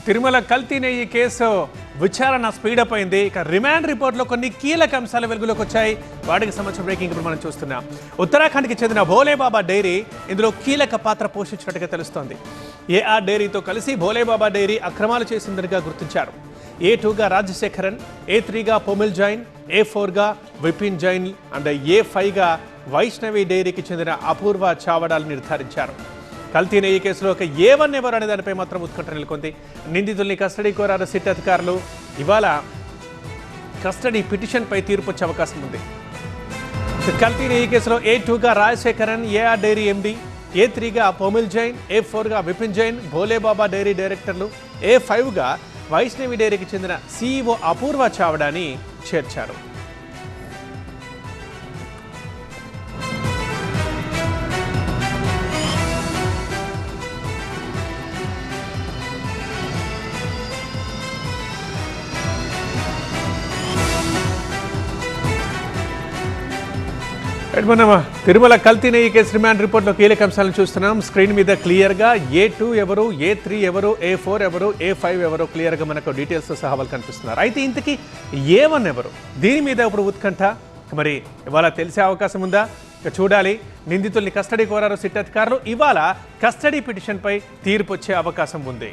తిరుమల కల్తీ నెయ్యి కేసు విచారణ స్పీడప్ అయింది. ఇక రిమాండ్ రిపోర్ట్లో కొన్ని కీలక అంశాలు వెలుగులోకి వచ్చాయి. వాటికి సంబంధించిన బ్రేకింగ్ ఇప్పుడు మనం చూస్తున్నాం. ఉత్తరాఖండ్కి చెందిన భోలేబాబా డైరీ ఇందులో కీలక పాత్ర పోషించినట్టుగా తెలుస్తోంది. ఏఆర్ డైరీతో కలిసి భోలేబాబా డైరీ అక్రమాలు చేసిందనిగా గుర్తించారు. A2గా రాజశేఖరన్, A3గా పొమిల్ జైన్, A4గా విపిన్ జైన్ అండ్ A5గా వైష్ణవి డైరీకి చెందిన అపూర్వ చావడాలు నిర్ధారించారు. కల్తీ నెయ్యి కేసులో ఒక A1 ఎవరు అనే దానిపై మాత్రం ఉత్కంఠ నెలకొంది. నిందితుల్ని కస్టడీ కోరారు సిట్ అధికారులు. ఇవాళ కస్టడీ పిటిషన్పై తీర్పు వచ్చే అవకాశం ఉంది. కల్తీ నెయ్యి కేసులో A2గా రాజశేఖరన్, ఏఆర్ డైరీ ఎండి, A3గా పొమిల్ జైన్, A4గా విపిన్ జైన్ భోలేబాబా డైరీ డైరెక్టర్లు, A5గా వైష్ణవి డైరీకి చెందిన CEO అపూర్వ చావడాని చేర్చారు. తిరుమల కల్తీ నెయ్యి కేసు రిమాండ్ రిపోర్ట్లో కీలక అంశాలను చూస్తున్నాం. స్క్రీన్ మీద క్లియర్గా A2 ఎవరు, A3 ఎవరు, A4 ఎవరు, A5 ఎవరు క్లియర్గా మనకు డీటెయిల్స్తో సహా వాళ్ళు కనిపిస్తున్నారు. అయితే ఇంతకీ A1 ఎవరు? దీని మీద ఇప్పుడు ఉత్కంఠ. మరి ఇవాళ తెలిసే అవకాశం ఉందా? ఇక చూడాలి. నిందితుల్ని కస్టడీ కోరారు సిట్ అధికారులు. ఇవాళ కస్టడీ పిటిషన్పై తీర్పు వచ్చే అవకాశం ఉంది.